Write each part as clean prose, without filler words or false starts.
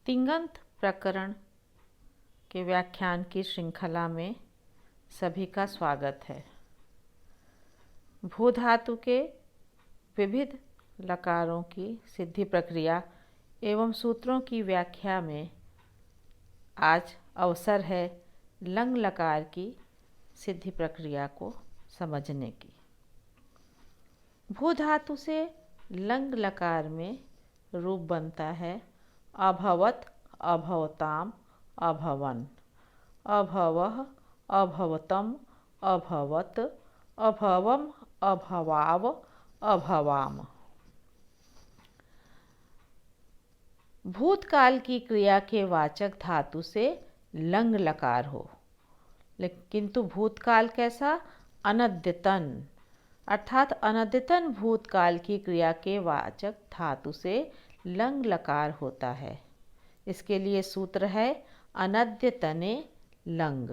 तिङन्त प्रकरण के व्याख्यान की श्रृंखला में सभी का स्वागत है। भू धातु के विविध लकारों की सिद्धि प्रक्रिया एवं सूत्रों की व्याख्या में आज अवसर है लंग लकार की सिद्धि प्रक्रिया को समझने की। भू धातु से लंग लकार में रूप बनता है अभवत, अभवताम, अभवन, अभवः, अभवतम, अभवत, अभवम, अभवाव, अभवाम। भूतकाल की क्रिया के वाचक धातु से लंग लकार हो, किंतु भूतकाल कैसा? अनद्यतन, अर्थात अनद्यतन भूतकाल की क्रिया के वाचक धातु से लंग लकार होता है। इसके लिए सूत्र है अनद्यतने लंग।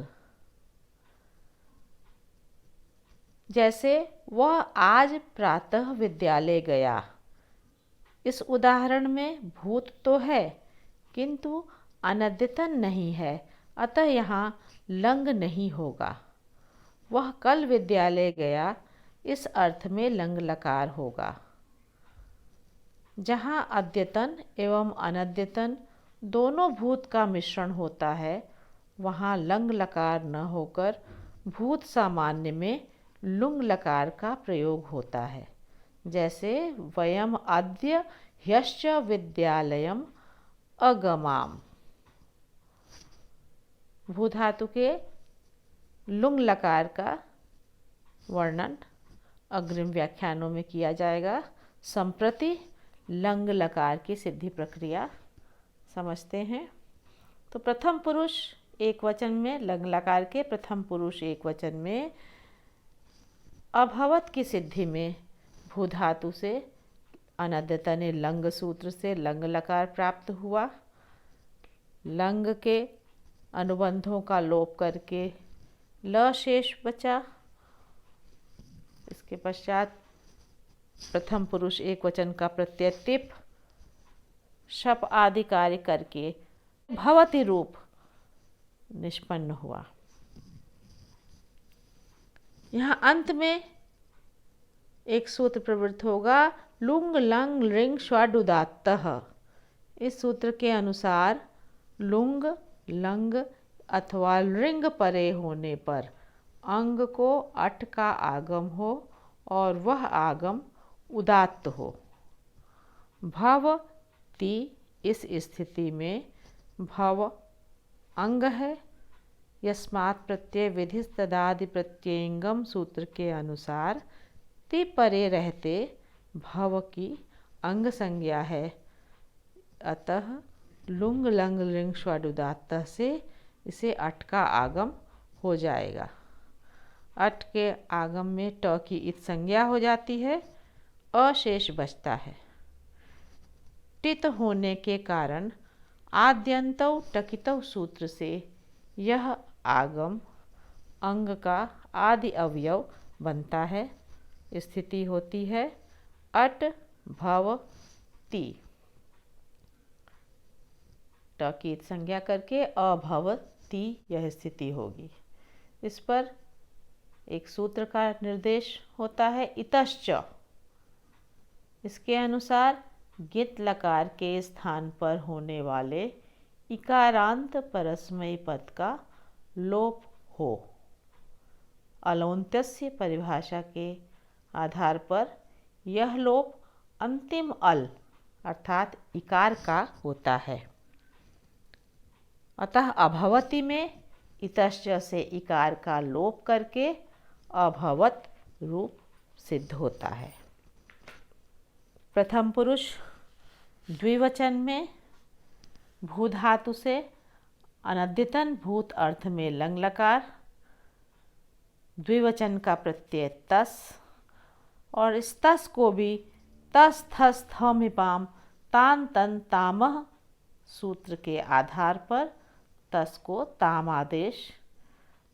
जैसे वह आज प्रातः विद्यालय गया। इस उदाहरण में भूत तो है किंतु अनद्यतन नहीं है, अतः यहाँ लंग नहीं होगा। वह कल विद्यालय गया, इस अर्थ में लंग लकार होगा। जहाँ अद्यतन एवं अनद्यतन दोनों भूत का मिश्रण होता है, वहाँ लंग लकार न होकर भूत सामान्य में लुंग लकार का प्रयोग होता है। जैसे वयम अद्य ह्यश्च विद्यालयम अगमाम। भू धातु के लुंग लकार का वर्णन अग्रिम व्याख्यानों में किया जाएगा। संप्रति लंग लकार की सिद्धि प्रक्रिया समझते हैं। तो प्रथम पुरुष एक वचन में लंग लकार के प्रथम पुरुष एक वचन में अभवत की सिद्धि में भू धातु से अनद्यतने लंग सूत्र से लंग लकार प्राप्त हुआ। लंग के अनुबंधों का लोप करके ल शेष बचा। इसके पश्चात प्रथम पुरुष एक वचन का प्रत्यय टिप शप आदि कार्य करके भवति रूप निष्पन्न हुआ। यहाँ अंत में एक सूत्र प्रवृत्त होगा लुंग लंग लिंग स्वाडुदात्तः। इस सूत्र के अनुसार लुंग लंग अथवा लिंग परे होने पर अंग को अट का आगम हो और वह आगम उदात्त हो। भव ति इस स्थिति में भव अंग है। यस्मात् प्रत्यय विधिस् तदादि प्रत्ययंगम सूत्र के अनुसार ति परे रहते भव की अंग संज्ञा है। अतः लुंग लंग लिंग स्वाडुदात्त से इसे अट का आगम हो जाएगा। अट के आगम में ट की इत संज्ञा हो जाती है, अशेष बचता है। टित होने के कारण आद्यन्तौ टकितौ सूत्र से यह आगम अंग का आदि अवयव बनता है। स्थिति होती है अट भव ति। ट की संज्ञा करके अभवति यह स्थिति होगी। इस पर एक सूत्र का निर्देश होता है इतश्च। इसके अनुसार गित लकार के स्थान पर होने वाले इकारांत परस्मयी पद का लोप हो। अलौन्त्यस्य परिभाषा के आधार पर यह लोप अंतिम अल अर्थात इकार का होता है। अतः अभवति में इतश्च से इकार का लोप करके अभवत रूप सिद्ध होता है। प्रथम पुरुष द्विवचन में भू धातु से अनद्यतन भूत अर्थ में लंग लकार, द्विवचन का प्रत्यय तस और इस तस को भी तस थस थमिपाम तान तन तामह सूत्र के आधार पर तस को ताम आदेश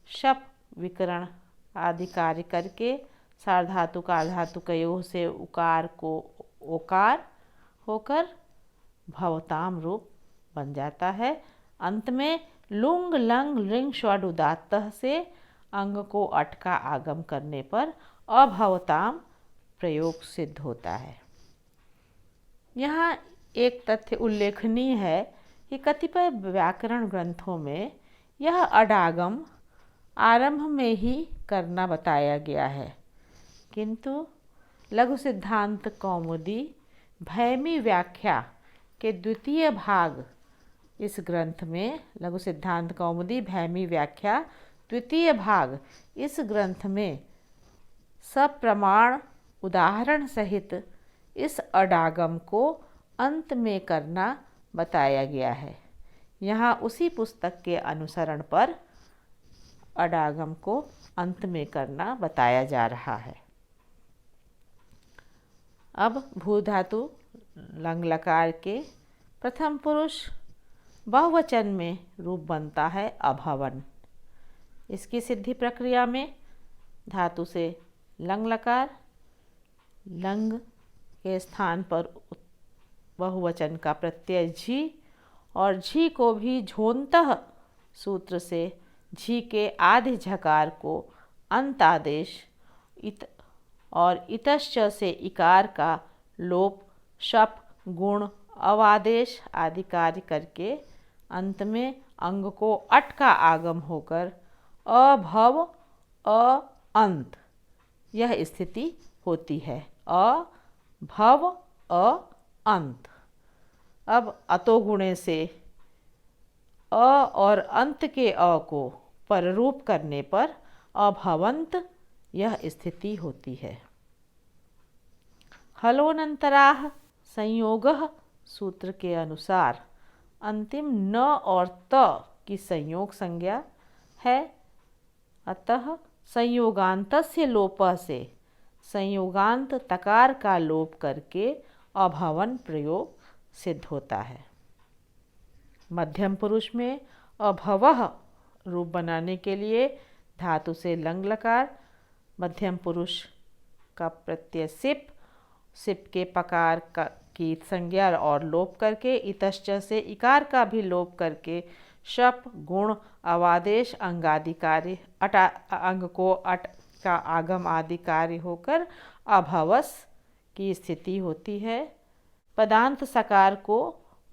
शप विकरण आदि कार्य करके सार्वधातु कार्धातुकयोः से उकार को ओकार होकर भवताम रूप बन जाता है। अंत में लुंग लंग लिंग श्वाड उदात्त से अंग को अट का आगम करने पर अभवताम प्रयोग सिद्ध होता है। यहाँ एक तथ्य उल्लेखनीय है कि कतिपय व्याकरण ग्रंथों में यह अडागम आरंभ में ही करना बताया गया है, किंतु लघु सिद्धांत कौमुदी भैमी व्याख्या के द्वितीय भाग इस ग्रंथ में, लघु सिद्धांत कौमुदी भैमी व्याख्या द्वितीय भाग इस ग्रंथ में सब प्रमाण उदाहरण सहित इस अडागम को अंत में करना बताया गया है। यहाँ उसी पुस्तक के अनुसरण पर अडागम को अंत में करना बताया जा रहा है। अब भू धातु लंग लकार के प्रथम पुरुष बहुवचन में रूप बनता है अभवन। इसकी सिद्धि प्रक्रिया में धातु से लंग लकार, लंग के स्थान पर बहुवचन का प्रत्यय झी और झी को भी झोंतः सूत्र से झी के आधे झकार को अंत आदेश और इतश्च से इकार का लोप, शप, गुण, अवादेश आदि कार्य करके अंत में अंग को अट का आगम होकर अभव अंत यह स्थिति होती है। अभव अंत। अब अतोगुणे से अ और अंत के अ को पररूप करने पर अभवंत यह स्थिति होती है। हलोनंतराह संयोगः सूत्र के अनुसार अंतिम न और त की संयोग संज्ञा है, अतः संयोगांतस्य लोप से संयोगांत तकार का लोप करके अभवन प्रयोग सिद्ध होता है। मध्यम पुरुष में अभवः रूप बनाने के लिए धातु से लंग लकार, मध्यम पुरुष का प्रत्यय सिप, सिप के पकार की संज्ञा और लोप करके इतश्च से इकार का भी लोप करके शप, गुण, अवादेश अंगादि कार्य अंग को अट का आगम आदि कार्य होकर अभवस की स्थिति होती है। पदांत सकार को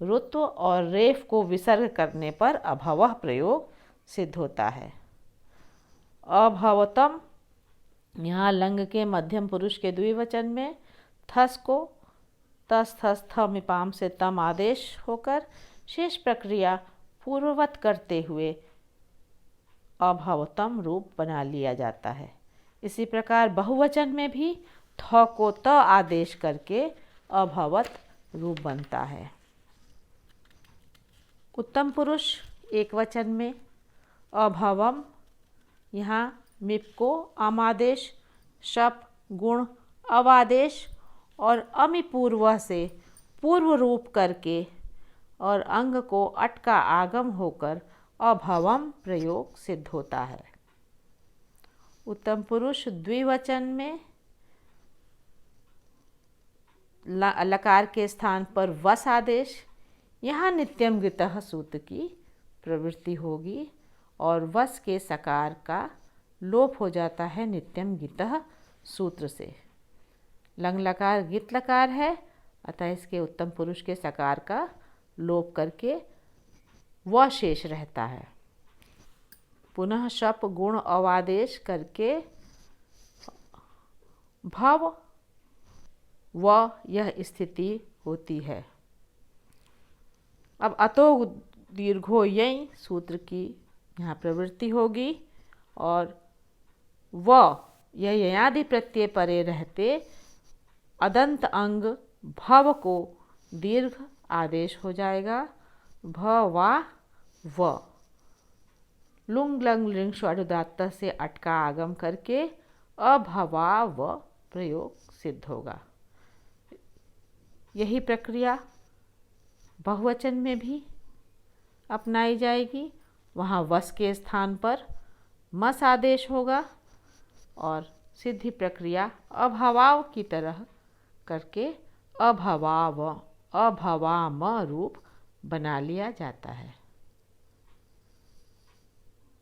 रुत्व और रेफ को विसर्ग करने पर अभवः प्रयोग सिद्ध होता है। अभवतम यहाँ लंग के मध्यम पुरुष के द्विवचन में थस को तस थस थ मिपाम से तम आदेश होकर शेष प्रक्रिया पूर्ववत करते हुए अभवतम रूप बना लिया जाता है। इसी प्रकार बहुवचन में भी थ को त आदेश करके अभवत रूप बनता है। उत्तम पुरुष एक वचन में अभवम, यहाँ मिप को अमादेश, शप, गुण, अवादेश और अमिपूर्व से पूर्व रूप करके और अंग को अट का आगम होकर अभवम प्रयोग सिद्ध होता है। उत्तम पुरुष द्विवचन में लकार के स्थान पर वस आदेश, यहाँ नित्यम गृतः सूत्र की प्रवृत्ति होगी और वस के सकार का लोप हो जाता है नित्यम गीतः सूत्र से। लंग लकार गित लकार है, अतः इसके उत्तम पुरुष के सकार का लोप करके व शेष रहता है। पुनः शप, गुण, अवादेश करके भव व यह स्थिति होती है। अब अतो दीर्घो यई सूत्र की यहाँ प्रवृत्ति होगी और व यह ययादि प्रत्यय परे रहते अदंत अंग भव को दीर्घ आदेश हो जाएगा। भवा व लुंग लंग लिंग स्वाडुदात्त से अटका आगम करके अभवा व प्रयोग सिद्ध होगा। यही प्रक्रिया बहुवचन में भी अपनाई जाएगी। वहाँ वस के स्थान पर मस आदेश होगा और सिद्धि प्रक्रिया अभवाव की तरह करके अभवाव अभवाम रूप बना लिया जाता है।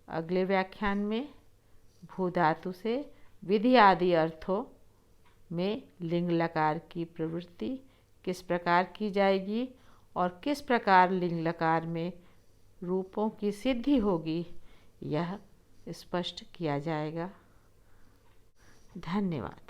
अगले व्याख्यान में भू धातु से विधि आदि अर्थों में लिंग लकार की प्रवृत्ति किस प्रकार की जाएगी और किस प्रकार लिंग लकार में रूपों की सिद्धि होगी, यह स्पष्ट किया जाएगा। धन्यवाद।